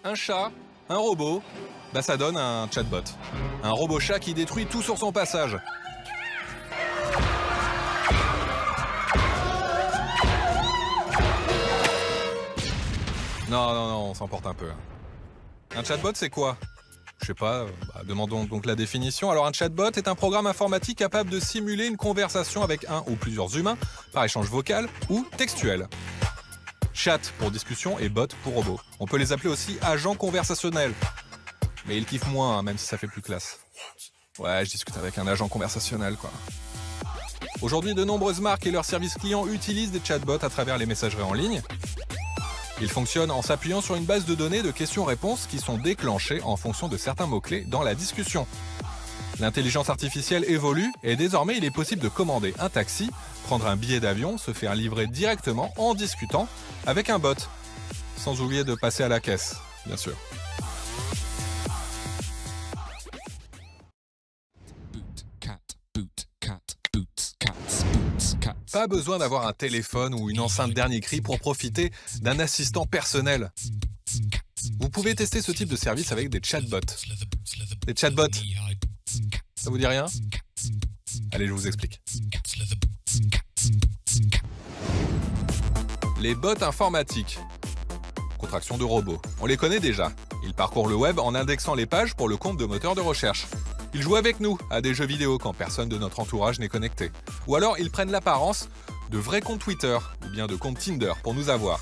un chat, un robot, ça donne un chatbot. Un robot chat qui détruit tout sur son passage. Non, on s'emporte un peu. Un chatbot, c'est quoi ? Je sais pas, demandons donc la définition. Alors un chatbot est un programme informatique capable de simuler une conversation avec un ou plusieurs humains par échange vocal ou textuel. Chat pour discussion et bot pour robot. On peut les appeler aussi agents conversationnels. Mais ils kiffent moins, même si ça fait plus classe. Ouais, je discute avec un agent conversationnel, quoi. Aujourd'hui, de nombreuses marques et leurs services clients utilisent des chatbots à travers les messageries en ligne. Ils fonctionnent en s'appuyant sur une base de données de questions-réponses qui sont déclenchées en fonction de certains mots-clés dans la discussion. L'intelligence artificielle évolue et désormais il est possible de commander un taxi, prendre un billet d'avion, se faire livrer directement en discutant avec un bot. Sans oublier de passer à la caisse, bien sûr. Pas besoin d'avoir un téléphone ou une enceinte dernier cri pour profiter d'un assistant personnel. Vous pouvez tester ce type de service avec des chatbots. Des chatbots, ça vous dit rien ? Allez, je vous explique. Les bots informatiques. Contraction de robot. On les connaît déjà. Ils parcourent le web en indexant les pages pour le compte de moteurs de recherche. Ils jouent avec nous à des jeux vidéo quand personne de notre entourage n'est connecté. Ou alors ils prennent l'apparence de vrais comptes Twitter ou bien de comptes Tinder pour nous avoir.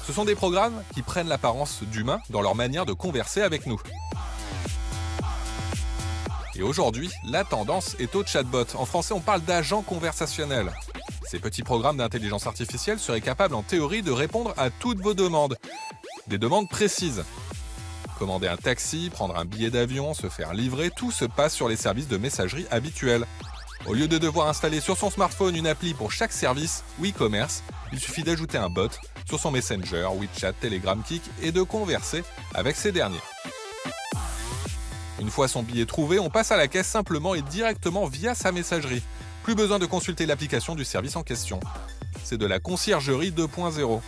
Ce sont des programmes qui prennent l'apparence d'humains dans leur manière de converser avec nous. Et aujourd'hui, la tendance est au chatbot. En français, on parle d'agents conversationnels. Ces petits programmes d'intelligence artificielle seraient capables en théorie de répondre à toutes vos demandes. Des demandes précises. Commander un taxi, prendre un billet d'avion, se faire livrer, tout se passe sur les services de messagerie habituels. Au lieu de devoir installer sur son smartphone une appli pour chaque service ou e-commerce, il suffit d'ajouter un bot sur son Messenger, WeChat, Telegram, Kik et de converser avec ces derniers. Une fois son billet trouvé, on passe à la caisse simplement et directement via sa messagerie. Plus besoin de consulter l'application du service en question. C'est de la conciergerie 2.0.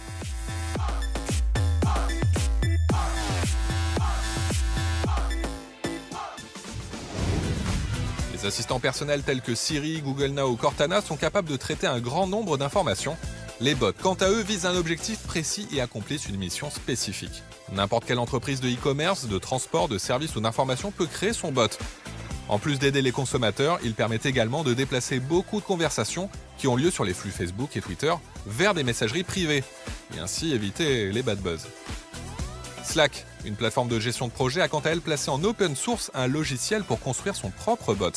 Les assistants personnels tels que Siri, Google Now ou Cortana sont capables de traiter un grand nombre d'informations. Les bots, quant à eux, visent un objectif précis et accomplissent une mission spécifique. N'importe quelle entreprise de e-commerce, de transport, de service ou d'information peut créer son bot. En plus d'aider les consommateurs, il permet également de déplacer beaucoup de conversations qui ont lieu sur les flux Facebook et Twitter vers des messageries privées, et ainsi éviter les bad buzz. Slack, une plateforme de gestion de projet, a quant à elle placé en open source un logiciel pour construire son propre bot.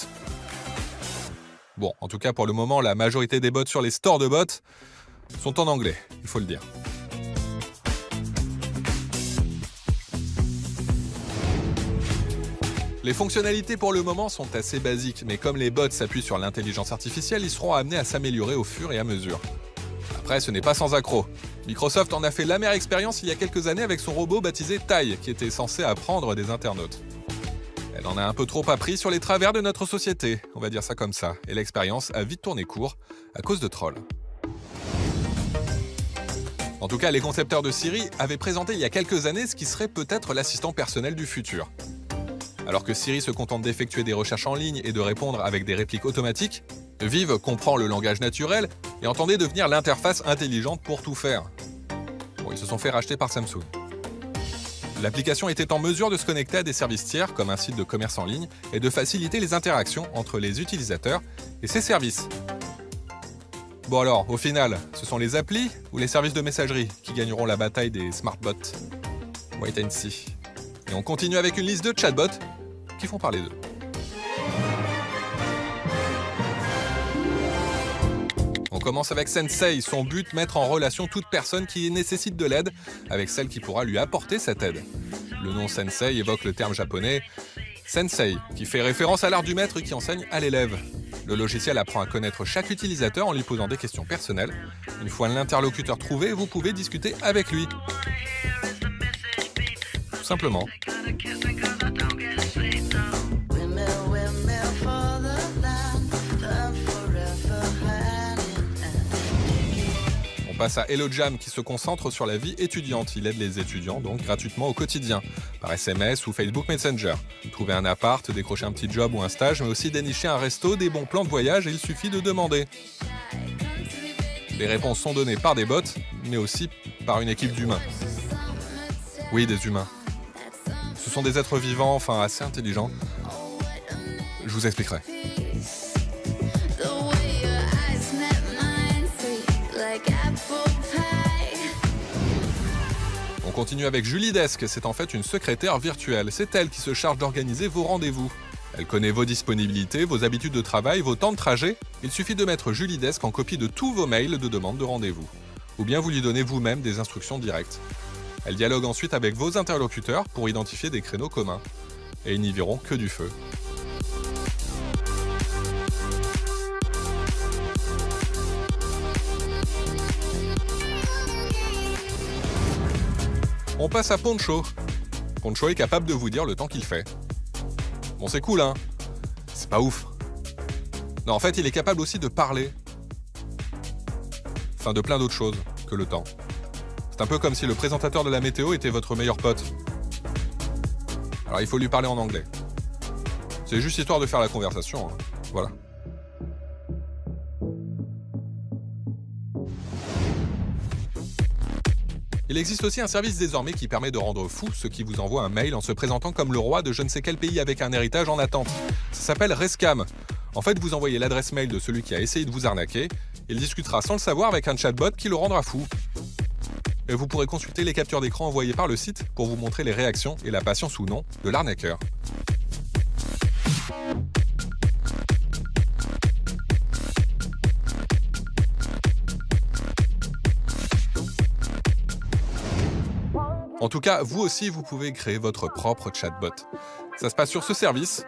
Bon, en tout cas pour le moment, la majorité des bots sur les stores de bots sont en anglais, il faut le dire. Les fonctionnalités pour le moment sont assez basiques, mais comme les bots s'appuient sur l'intelligence artificielle, ils seront amenés à s'améliorer au fur et à mesure. Après, ce n'est pas sans accroc. Microsoft en a fait l'amère expérience il y a quelques années avec son robot baptisé Tai, qui était censé apprendre des internautes. Elle en a un peu trop appris sur les travers de notre société, on va dire ça comme ça, et l'expérience a vite tourné court à cause de trolls. En tout cas, les concepteurs de Siri avaient présenté il y a quelques années ce qui serait peut-être l'assistant personnel du futur. Alors que Siri se contente d'effectuer des recherches en ligne et de répondre avec des répliques automatiques, Vive comprend le langage naturel et entendait devenir l'interface intelligente pour tout faire. Bon, ils se sont fait racheter par Samsung. L'application était en mesure de se connecter à des services tiers, comme un site de commerce en ligne, et de faciliter les interactions entre les utilisateurs et ces services. Bon alors, au final, ce sont les applis ou les services de messagerie qui gagneront la bataille des smartbots ? Wait and see. Et on continue avec une liste de chatbots qui font parler d'eux. On commence avec Sensei. Son but, mettre en relation toute personne qui nécessite de l'aide avec celle qui pourra lui apporter cette aide. Le nom Sensei évoque le terme japonais Sensei, qui fait référence à l'art du maître qui enseigne à l'élève. Le logiciel apprend à connaître chaque utilisateur en lui posant des questions personnelles. Une fois l'interlocuteur trouvé, vous pouvez discuter avec lui. Tout simplement. On passe à HelloJam qui se concentre sur la vie étudiante. Il aide les étudiants donc gratuitement au quotidien, par SMS ou Facebook Messenger. Trouver un appart, décrocher un petit job ou un stage, mais aussi dénicher un resto, des bons plans de voyage, et il suffit de demander. Les réponses sont données par des bots, mais aussi par une équipe d'humains. Oui, des humains. Ce sont des êtres vivants, enfin assez intelligents. Je vous expliquerai. On continue avec Julie Desk, c'est en fait une secrétaire virtuelle. C'est elle qui se charge d'organiser vos rendez-vous. Elle connaît vos disponibilités, vos habitudes de travail, vos temps de trajet. Il suffit de mettre Julie Desk en copie de tous vos mails de demande de rendez-vous. Ou bien vous lui donnez vous-même des instructions directes. Elle dialogue ensuite avec vos interlocuteurs pour identifier des créneaux communs. Et ils n'y verront que du feu. On passe à Poncho. Poncho est capable de vous dire le temps qu'il fait. Bon, c'est cool, hein? C'est pas ouf. Non, en fait, il est capable aussi de parler. Enfin, de plein d'autres choses que le temps. C'est un peu comme si le présentateur de la météo était votre meilleur pote. Alors, il faut lui parler en anglais. C'est juste histoire de faire la conversation, hein. Voilà. Il existe aussi un service désormais qui permet de rendre fou ceux qui vous envoient un mail en se présentant comme le roi de je ne sais quel pays avec un héritage en attente. Ça s'appelle Rescam. En fait, vous envoyez l'adresse mail de celui qui a essayé de vous arnaquer. Il discutera sans le savoir avec un chatbot qui le rendra fou. Et vous pourrez consulter les captures d'écran envoyées par le site pour vous montrer les réactions et la patience ou non de l'arnaqueur. En tout cas, vous aussi, vous pouvez créer votre propre chatbot. Ça se passe sur ce service.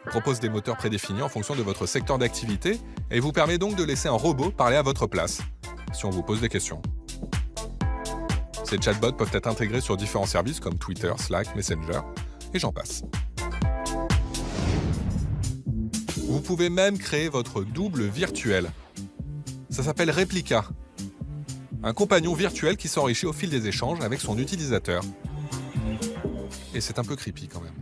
Il propose des moteurs prédéfinis en fonction de votre secteur d'activité et vous permet donc de laisser un robot parler à votre place, si on vous pose des questions. Ces chatbots peuvent être intégrés sur différents services comme Twitter, Slack, Messenger, et j'en passe. Vous pouvez même créer votre double virtuel. Ça s'appelle Replica. Un compagnon virtuel qui s'enrichit au fil des échanges avec son utilisateur. Et c'est un peu creepy quand même.